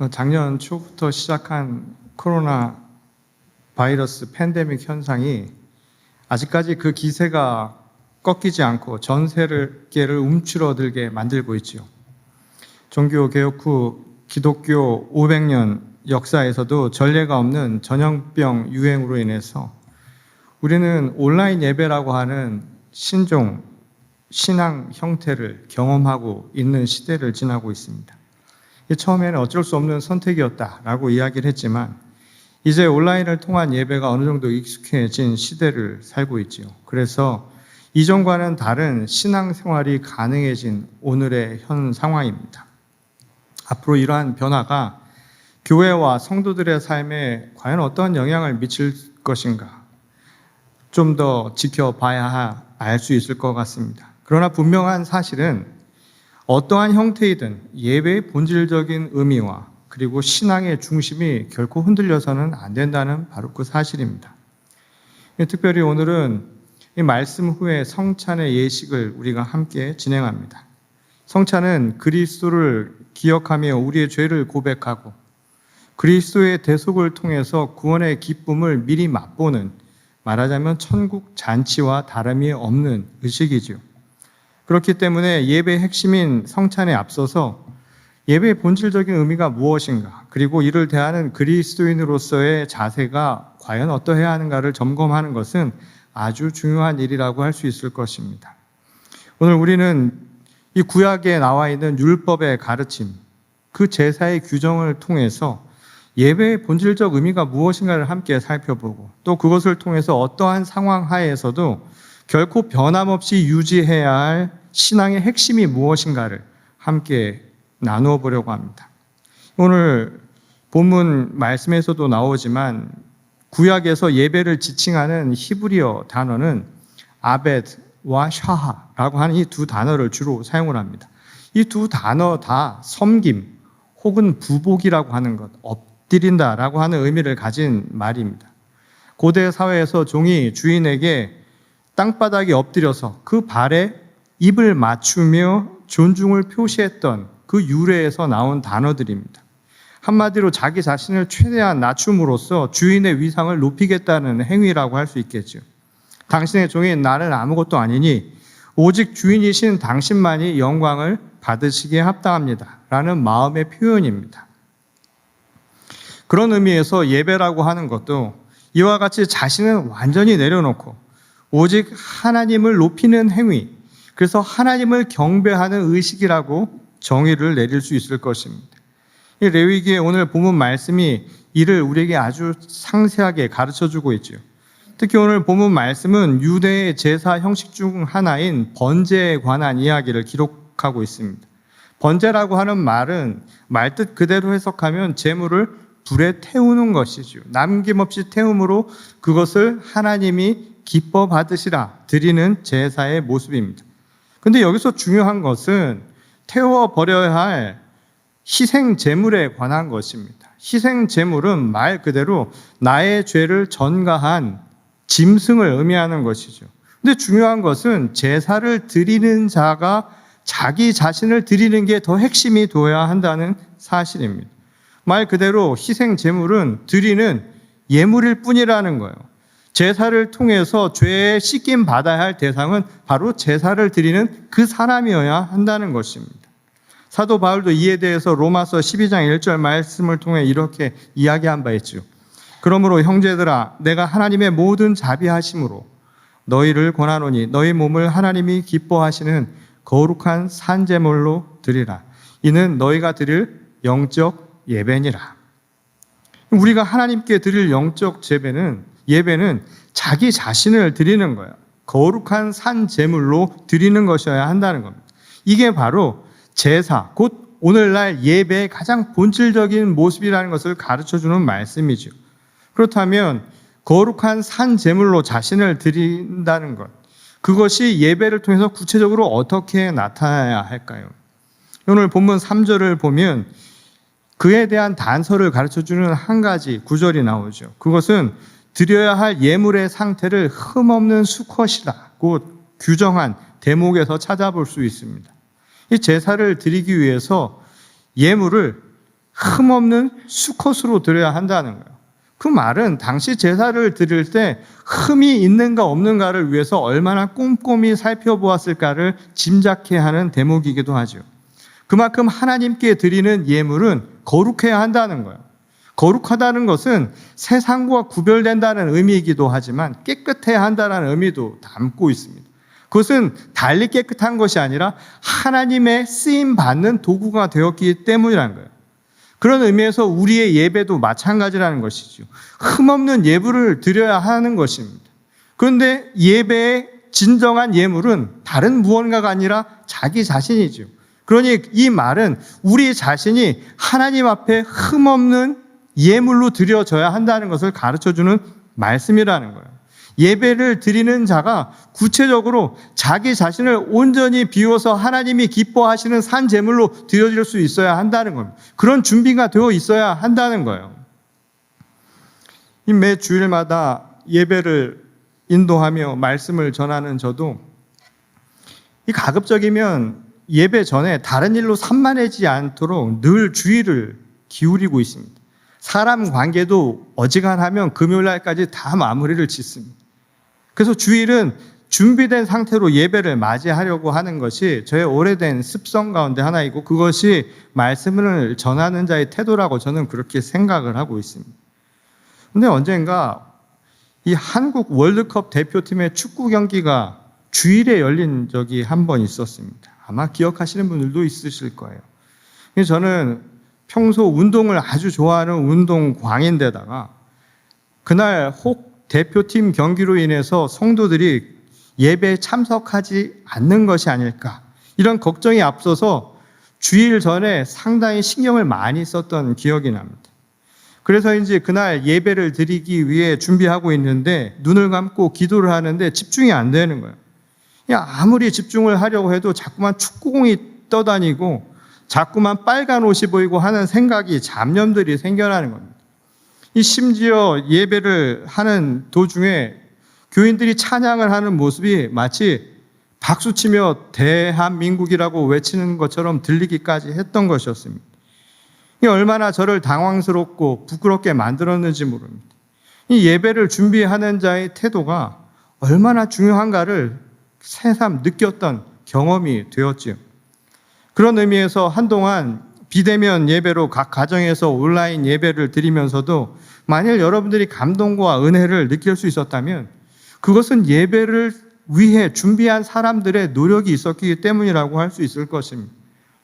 작년 초부터 시작한 코로나 바이러스 팬데믹 현상이 아직까지 그 기세가 꺾이지 않고 전 세계를 움츠러들게 만들고 있지요. 종교개혁 후 기독교 500년 역사에서도 전례가 없는 전염병 유행으로 인해서 우리는 온라인 예배라고 하는 신종, 신앙 형태를 경험하고 있는 시대를 지나고 있습니다. 처음에는 어쩔 수 없는 선택이었다라고 이야기를 했지만 이제 온라인을 통한 예배가 어느 정도 익숙해진 시대를 살고 있지요. 그래서 이전과는 다른 신앙생활이 가능해진 오늘의 현 상황입니다. 앞으로 이러한 변화가 교회와 성도들의 삶에 과연 어떤 영향을 미칠 것인가 좀 더 지켜봐야 알 수 있을 것 같습니다. 그러나 분명한 사실은 어떠한 형태이든 예배의 본질적인 의미와 그리고 신앙의 중심이 결코 흔들려서는 안 된다는 바로 그 사실입니다. 특별히 오늘은 이 말씀 후에 성찬의 예식을 우리가 함께 진행합니다. 성찬은 그리스도를 기억하며 우리의 죄를 고백하고 그리스도의 대속을 통해서 구원의 기쁨을 미리 맛보는, 말하자면 천국 잔치와 다름이 없는 의식이지요. 그렇기 때문에 예배의 핵심인 성찬에 앞서서 예배의 본질적인 의미가 무엇인가, 그리고 이를 대하는 그리스도인으로서의 자세가 과연 어떠해야 하는가를 점검하는 것은 아주 중요한 일이라고 할 수 있을 것입니다. 오늘 우리는 이 구약에 나와 있는 율법의 가르침, 그 제사의 규정을 통해서 예배의 본질적 의미가 무엇인가를 함께 살펴보고 또 그것을 통해서 어떠한 상황 하에서도 결코 변함없이 유지해야 할 신앙의 핵심이 무엇인가를 함께 나누어 보려고 합니다. 오늘 본문 말씀에서도 나오지만 구약에서 예배를 지칭하는 히브리어 단어는 아벳와 샤하라고 하는 이 두 단어를 주로 사용을 합니다. 이 두 단어 다 섬김 혹은 부복이라고 하는 것, 엎드린다라고 하는 의미를 가진 말입니다. 고대 사회에서 종이 주인에게 땅바닥에 엎드려서 그 발에 입을 맞추며 존중을 표시했던 그 유래에서 나온 단어들입니다. 한마디로 자기 자신을 최대한 낮춤으로써 주인의 위상을 높이겠다는 행위라고 할 수 있겠죠. 당신의 종인 나는 아무것도 아니니 오직 주인이신 당신만이 영광을 받으시기에 합당합니다 라는 마음의 표현입니다. 그런 의미에서 예배라고 하는 것도 이와 같이 자신은 완전히 내려놓고 오직 하나님을 높이는 행위, 그래서 하나님을 경배하는 의식이라고 정의를 내릴 수 있을 것입니다. 이 레위기의 오늘 본문 말씀이 이를 우리에게 아주 상세하게 가르쳐주고 있죠. 특히 오늘 본문 말씀은 유대의 제사 형식 중 하나인 번제에 관한 이야기를 기록하고 있습니다. 번제라고 하는 말은 말뜻 그대로 해석하면 제물을 불에 태우는 것이죠. 남김없이 태움으로 그것을 하나님이 기뻐 받으시라 드리는 제사의 모습입니다. 근데 여기서 중요한 것은 태워버려야 할 희생 제물에 관한 것입니다. 희생 제물은 말 그대로 나의 죄를 전가한 짐승을 의미하는 것이죠. 근데 중요한 것은 제사를 드리는 자가 자기 자신을 드리는 게 더 핵심이 되어야 한다는 사실입니다. 말 그대로 희생 제물은 드리는 예물일 뿐이라는 거예요. 제사를 통해서 죄에 씻김 받아야 할 대상은 바로 제사를 드리는 그 사람이어야 한다는 것입니다. 사도 바울도 이에 대해서 로마서 12장 1절 말씀을 통해 이렇게 이야기한 바 있죠. 그러므로 형제들아 내가 하나님의 모든 자비하심으로 너희를 권하노니 너희 몸을 하나님이 기뻐하시는 거룩한 산제물로 드리라. 이는 너희가 드릴 영적 예배니라. 우리가 하나님께 드릴 영적 예배는 자기 자신을 드리는 거예요. 거룩한 산제물로 드리는 것이어야 한다는 겁니다. 이게 바로 제사, 곧 오늘날 예배의 가장 본질적인 모습이라는 것을 가르쳐주는 말씀이죠. 그렇다면 거룩한 산제물로 자신을 드린다는 것, 그것이 예배를 통해서 구체적으로 어떻게 나타나야 할까요? 오늘 본문 3절을 보면 그에 대한 단서를 가르쳐주는 한 가지 구절이 나오죠. 그것은 드려야 할 예물의 상태를 흠없는 수컷이라고 규정한 대목에서 찾아볼 수 있습니다. 이 제사를 드리기 위해서 예물을 흠없는 수컷으로 드려야 한다는 거예요. 그 말은 당시 제사를 드릴 때 흠이 있는가 없는가를 위해서 얼마나 꼼꼼히 살펴보았을까를 짐작케 하는 대목이기도 하죠. 그만큼 하나님께 드리는 예물은 거룩해야 한다는 거예요. 거룩하다는 것은 세상과 구별된다는 의미이기도 하지만 깨끗해야 한다는 의미도 담고 있습니다. 그것은 달리 깨끗한 것이 아니라 하나님의 쓰임받는 도구가 되었기 때문이라는 거예요. 그런 의미에서 우리의 예배도 마찬가지라는 것이죠. 흠없는 예물을 드려야 하는 것입니다. 그런데 예배의 진정한 예물은 다른 무언가가 아니라 자기 자신이죠. 그러니 이 말은 우리 자신이 하나님 앞에 흠없는 예물로 드려져야 한다는 것을 가르쳐주는 말씀이라는 거예요. 예배를 드리는 자가 구체적으로 자기 자신을 온전히 비워서 하나님이 기뻐하시는 산 제물로 드려질 수 있어야 한다는 겁니다. 그런 준비가 되어 있어야 한다는 거예요. 매 주일마다 예배를 인도하며 말씀을 전하는 저도 이 가급적이면 예배 전에 다른 일로 산만해지지 않도록 늘 주의를 기울이고 있습니다. 사람 관계도 어지간하면 금요일 날까지 다 마무리를 짓습니다. 그래서 주일은 준비된 상태로 예배를 맞이하려고 하는 것이 저의 오래된 습성 가운데 하나이고 그것이 말씀을 전하는 자의 태도라고 저는 그렇게 생각을 하고 있습니다. 그런데 언젠가 이 한국 월드컵 대표팀의 축구 경기가 주일에 열린 적이 한 번 있었습니다. 아마 기억하시는 분들도 있으실 거예요. 저는 평소 운동을 아주 좋아하는 운동광인데다가 그날 혹 대표팀 경기로 인해서 성도들이 예배에 참석하지 않는 것이 아닐까 이런 걱정이 앞서서 주일 전에 상당히 신경을 많이 썼던 기억이 납니다. 그래서인지 그날 예배를 드리기 위해 준비하고 있는데 눈을 감고 기도를 하는데 집중이 안 되는 거예요. 아무리 집중을 하려고 해도 자꾸만 축구공이 떠다니고 자꾸만 빨간 옷이 보이고 하는 생각이 잡념들이 생겨나는 겁니다. 심지어 예배를 하는 도중에 교인들이 찬양을 하는 모습이 마치 박수치며 대한민국이라고 외치는 것처럼 들리기까지 했던 것이었습니다. 얼마나 저를 당황스럽고 부끄럽게 만들었는지 모릅니다. 이 예배를 준비하는 자의 태도가 얼마나 중요한가를 새삼 느꼈던 경험이 되었지요. 그런 의미에서 한동안 비대면 예배로 각 가정에서 온라인 예배를 드리면서도 만일 여러분들이 감동과 은혜를 느낄 수 있었다면 그것은 예배를 위해 준비한 사람들의 노력이 있었기 때문이라고 할 수 있을 것입니다.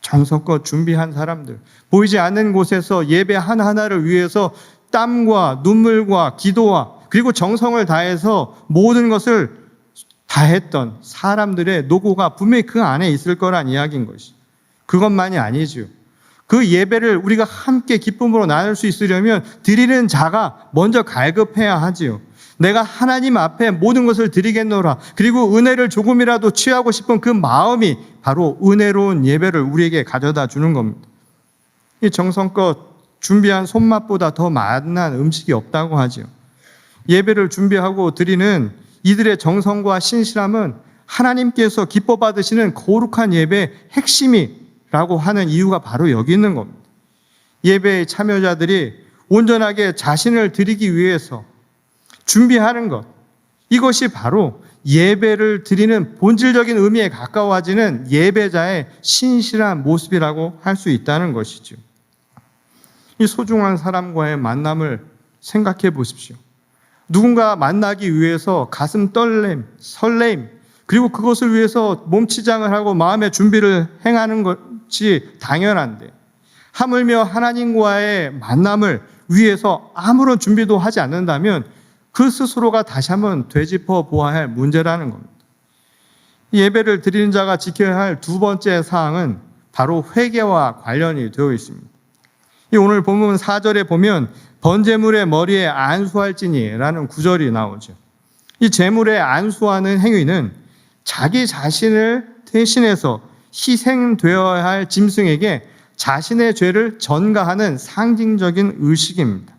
정성껏 준비한 사람들, 보이지 않는 곳에서 예배 하나하나를 위해서 땀과 눈물과 기도와 그리고 정성을 다해서 모든 것을 다했던 사람들의 노고가 분명히 그 안에 있을 거란 이야기인 것이. 그것만이 아니죠. 그 예배를 우리가 함께 기쁨으로 나눌 수 있으려면 드리는 자가 먼저 갈급해야 하지요. 내가 하나님 앞에 모든 것을 드리겠노라. 그리고 은혜를 조금이라도 취하고 싶은 그 마음이 바로 은혜로운 예배를 우리에게 가져다 주는 겁니다. 이 정성껏 준비한 손맛보다 더 맛난 음식이 없다고 하죠. 예배를 준비하고 드리는 이들의 정성과 신실함은 하나님께서 기뻐 받으시는 거룩한 예배의 핵심이라고 하는 이유가 바로 여기 있는 겁니다. 예배의 참여자들이 온전하게 자신을 드리기 위해서 준비하는 것, 이것이 바로 예배를 드리는 본질적인 의미에 가까워지는 예배자의 신실한 모습이라고 할 수 있다는 것이죠. 이 소중한 사람과의 만남을 생각해 보십시오. 누군가 만나기 위해서 가슴 떨림, 설레임, 그리고 그것을 위해서 몸치장을 하고 마음의 준비를 행하는 것이 당연한데 하물며 하나님과의 만남을 위해서 아무런 준비도 하지 않는다면 그 스스로가 다시 한번 되짚어 보아야 할 문제라는 겁니다. 예배를 드리는 자가 지켜야 할 두 번째 사항은 바로 회개와 관련이 되어 있습니다. 오늘 본문 4절에 보면 번제물의 머리에 안수할지니라는 구절이 나오죠. 이 제물에 안수하는 행위는 자기 자신을 대신해서 희생되어야 할 짐승에게 자신의 죄를 전가하는 상징적인 의식입니다.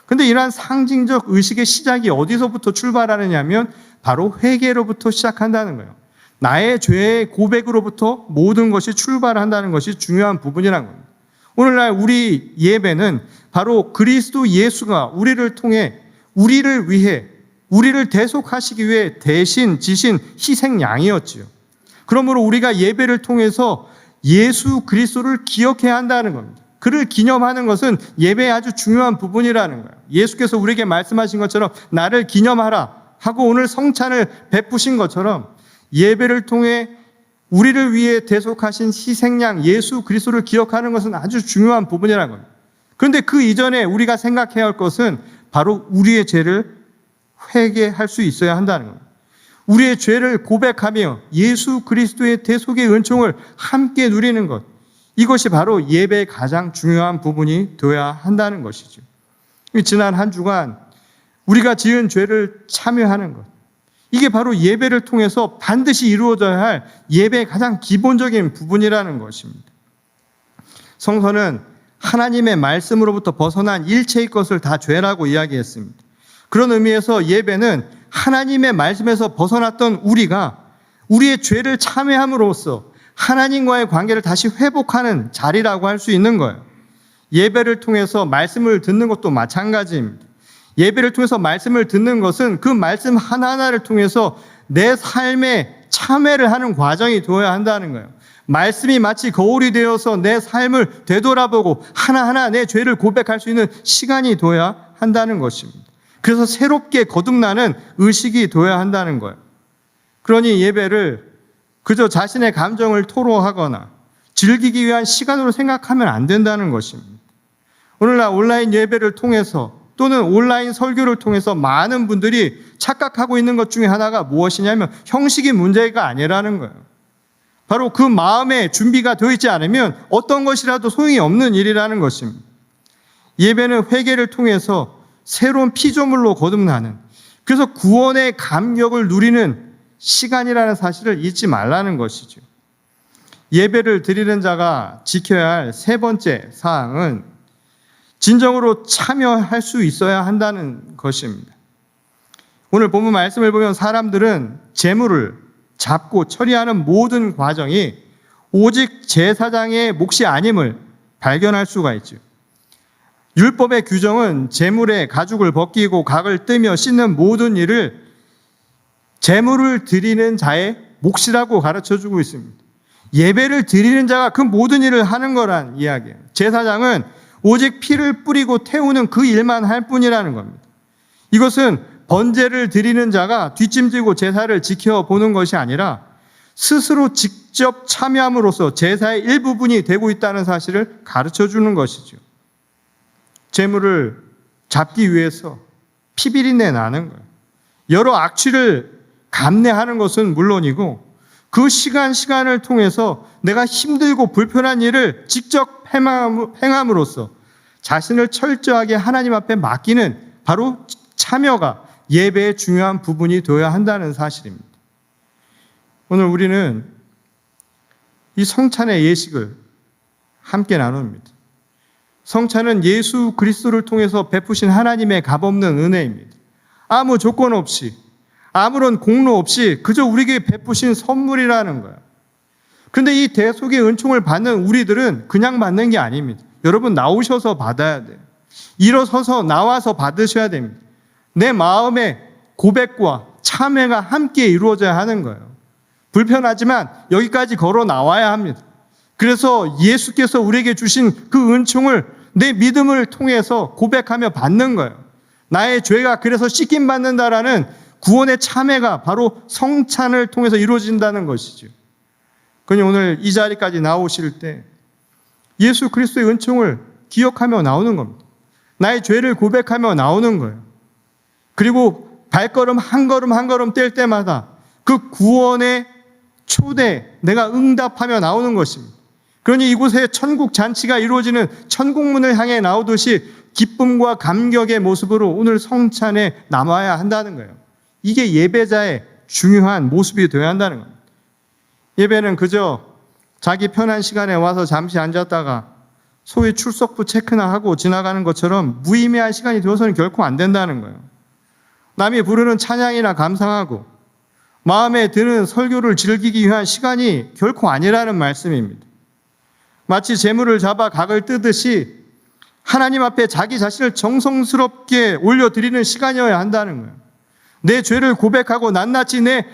그런데 이러한 상징적 의식의 시작이 어디서부터 출발하느냐면 바로 회개로부터 시작한다는 거예요. 나의 죄의 고백으로부터 모든 것이 출발한다는 것이 중요한 부분이라는 겁니다. 오늘날 우리 예배는 바로 그리스도 예수가 우리를 통해 우리를 위해 우리를 대속하시기 위해 대신 지신 희생양이었지요. 그러므로 우리가 예배를 통해서 예수 그리스도를 기억해야 한다는 겁니다. 그를 기념하는 것은 예배의 아주 중요한 부분이라는 거예요. 예수께서 우리에게 말씀하신 것처럼 나를 기념하라 하고 오늘 성찬을 베푸신 것처럼 예배를 통해 우리를 위해 대속하신 희생양 예수 그리스도를 기억하는 것은 아주 중요한 부분이라는 겁니다. 그런데 그 이전에 우리가 생각해야 할 것은 바로 우리의 죄를 회개할 수 있어야 한다는 겁니다. 우리의 죄를 고백하며 예수 그리스도의 대속의 은총을 함께 누리는 것, 이것이 바로 예배의 가장 중요한 부분이 되어야 한다는 것이죠. 지난 한 주간 우리가 지은 죄를 참여하는 것, 이게 바로 예배를 통해서 반드시 이루어져야 할 예배의 가장 기본적인 부분이라는 것입니다. 성서는 하나님의 말씀으로부터 벗어난 일체의 것을 다 죄라고 이야기했습니다. 그런 의미에서 예배는 하나님의 말씀에서 벗어났던 우리가 우리의 죄를 참회함으로써 하나님과의 관계를 다시 회복하는 자리라고 할 수 있는 거예요. 예배를 통해서 말씀을 듣는 것도 마찬가지입니다. 예배를 통해서 말씀을 듣는 것은 그 말씀 하나하나를 통해서 내 삶에 참회를 하는 과정이 되어야 한다는 거예요. 말씀이 마치 거울이 되어서 내 삶을 되돌아보고 하나하나 내 죄를 고백할 수 있는 시간이 되어야 한다는 것입니다. 그래서 새롭게 거듭나는 의식이 되어야 한다는 거예요. 그러니 예배를 그저 자신의 감정을 토로하거나 즐기기 위한 시간으로 생각하면 안 된다는 것입니다. 오늘날 온라인 예배를 통해서 또는 온라인 설교를 통해서 많은 분들이 착각하고 있는 것 중에 하나가 무엇이냐면 형식이 문제가 아니라는 거예요. 바로 그 마음의 준비가 되어 있지 않으면 어떤 것이라도 소용이 없는 일이라는 것입니다. 예배는 회개를 통해서 새로운 피조물로 거듭나는, 그래서 구원의 감격을 누리는 시간이라는 사실을 잊지 말라는 것이죠. 예배를 드리는 자가 지켜야 할 세 번째 사항은 진정으로 참여할 수 있어야 한다는 것입니다. 오늘 본문 말씀을 보면 사람들은 제물을 잡고 처리하는 모든 과정이 오직 제사장의 몫이 아님을 발견할 수가 있죠. 율법의 규정은 제물의 가죽을 벗기고 각을 뜨며 씻는 모든 일을 제물을 드리는 자의 몫이라고 가르쳐주고 있습니다. 예배를 드리는 자가 그 모든 일을 하는 거란 이야기예요. 제사장은 오직 피를 뿌리고 태우는 그 일만 할 뿐이라는 겁니다. 이것은 번제를 드리는 자가 뒷짐지고 제사를 지켜보는 것이 아니라 스스로 직접 참여함으로써 제사의 일부분이 되고 있다는 사실을 가르쳐주는 것이죠. 제물을 잡기 위해서 피비린내 나는 거예요. 여러 악취를 감내하는 것은 물론이고 그 시간을 통해서 내가 힘들고 불편한 일을 직접 행함으로써 자신을 철저하게 하나님 앞에 맡기는 바로 참여가 예배의 중요한 부분이 되어야 한다는 사실입니다. 오늘 우리는 이 성찬의 예식을 함께 나눕니다. 성찬은 예수 그리스도를 통해서 베푸신 하나님의 값없는 은혜입니다. 아무 조건 없이, 아무런 공로 없이 그저 우리에게 베푸신 선물이라는 거예요. 그런데 이 대속의 은총을 받는 우리들은 그냥 받는 게 아닙니다. 여러분 나오셔서 받아야 돼요. 일어서서 나와서 받으셔야 됩니다. 내 마음의 고백과 참회가 함께 이루어져야 하는 거예요. 불편하지만 여기까지 걸어 나와야 합니다. 그래서 예수께서 우리에게 주신 그 은총을 내 믿음을 통해서 고백하며 받는 거예요. 나의 죄가 그래서 씻김 받는다라는 구원의 참회가 바로 성찬을 통해서 이루어진다는 것이죠. 그러니 오늘 이 자리까지 나오실 때 예수 그리스도의 은총을 기억하며 나오는 겁니다. 나의 죄를 고백하며 나오는 거예요. 그리고 발걸음 한 걸음 한 걸음 뗄 때마다 그 구원의 초대 내가 응답하며 나오는 것입니다. 그러니 이곳에 천국 잔치가 이루어지는 천국문을 향해 나오듯이 기쁨과 감격의 모습으로 오늘 성찬에 남아야 한다는 거예요. 이게 예배자의 중요한 모습이 되어야 한다는 겁니다. 예배는 그저 자기 편한 시간에 와서 잠시 앉았다가 소위 출석부 체크나 하고 지나가는 것처럼 무의미한 시간이 되어서는 결코 안 된다는 거예요. 남이 부르는 찬양이나 감상하고 마음에 드는 설교를 즐기기 위한 시간이 결코 아니라는 말씀입니다. 마치 재물을 잡아 각을 뜨듯이 하나님 앞에 자기 자신을 정성스럽게 올려드리는 시간이어야 한다는 거예요. 내 죄를 고백하고 낱낱이 내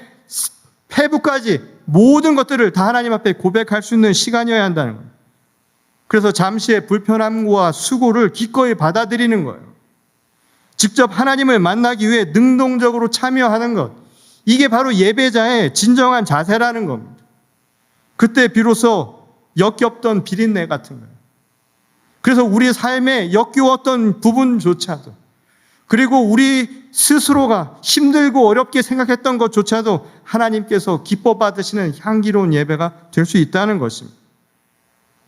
패부까지 모든 것들을 다 하나님 앞에 고백할 수 있는 시간이어야 한다는 거예요. 그래서 잠시의 불편함과 수고를 기꺼이 받아들이는 거예요. 직접 하나님을 만나기 위해 능동적으로 참여하는 것, 이게 바로 예배자의 진정한 자세라는 겁니다. 그때 비로소 역겹던 비린내 같은 거예요. 그래서 우리 삶에 역겨웠던 부분조차도, 그리고 우리 스스로가 힘들고 어렵게 생각했던 것조차도 하나님께서 기뻐 받으시는 향기로운 예배가 될 수 있다는 것입니다.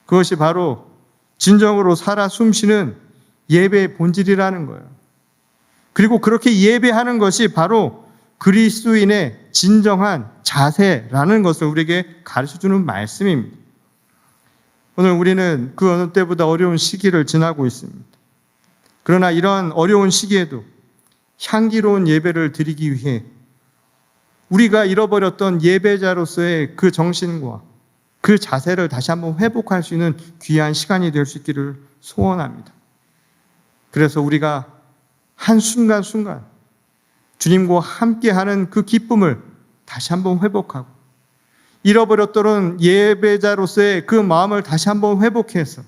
그것이 바로 진정으로 살아 숨쉬는 예배의 본질이라는 거예요. 그리고 그렇게 예배하는 것이 바로 그리스도인의 진정한 자세라는 것을 우리에게 가르쳐주는 말씀입니다. 오늘 우리는 그 어느 때보다 어려운 시기를 지나고 있습니다. 그러나 이런 어려운 시기에도 향기로운 예배를 드리기 위해 우리가 잃어버렸던 예배자로서의 그 정신과 그 자세를 다시 한번 회복할 수 있는 귀한 시간이 될 수 있기를 소원합니다. 그래서 우리가 한순간순간 주님과 함께하는 그 기쁨을 다시 한번 회복하고 잃어버렸던 예배자로서의 그 마음을 다시 한번 회복해서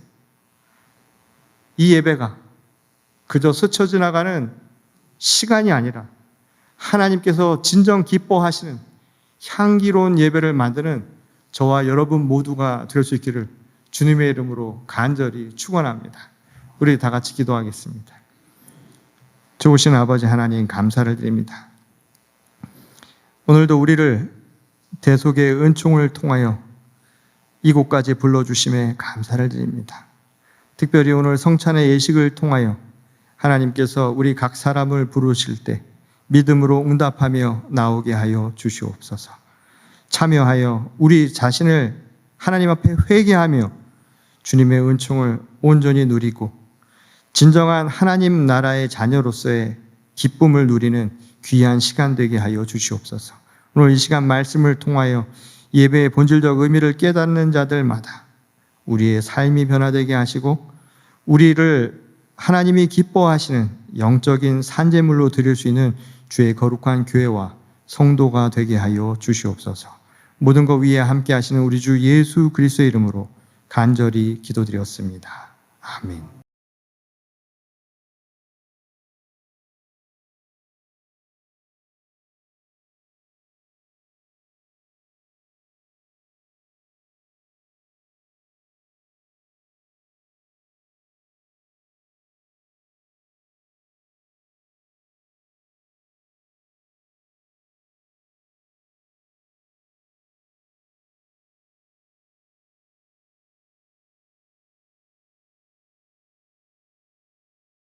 이 예배가 그저 스쳐 지나가는 시간이 아니라 하나님께서 진정 기뻐하시는 향기로운 예배를 만드는 저와 여러분 모두가 될 수 있기를 주님의 이름으로 간절히 축원합니다. 우리 다 같이 기도하겠습니다. 좋으신 아버지 하나님, 감사를 드립니다. 오늘도 우리를 대속의 은총을 통하여 이곳까지 불러주심에 감사를 드립니다. 특별히 오늘 성찬의 예식을 통하여 하나님께서 우리 각 사람을 부르실 때 믿음으로 응답하며 나오게 하여 주시옵소서. 참여하여 우리 자신을 하나님 앞에 회개하며 주님의 은총을 온전히 누리고 진정한 하나님 나라의 자녀로서의 기쁨을 누리는 귀한 시간 되게 하여 주시옵소서. 오늘 이 시간 말씀을 통하여 예배의 본질적 의미를 깨닫는 자들마다 우리의 삶이 변화되게 하시고 우리를 하나님이 기뻐하시는 영적인 산제물로 드릴 수 있는 주의 거룩한 교회와 성도가 되게 하여 주시옵소서. 모든 것 위에 함께 하시는 우리 주 예수 그리스도의 이름으로 간절히 기도드렸습니다. 아멘.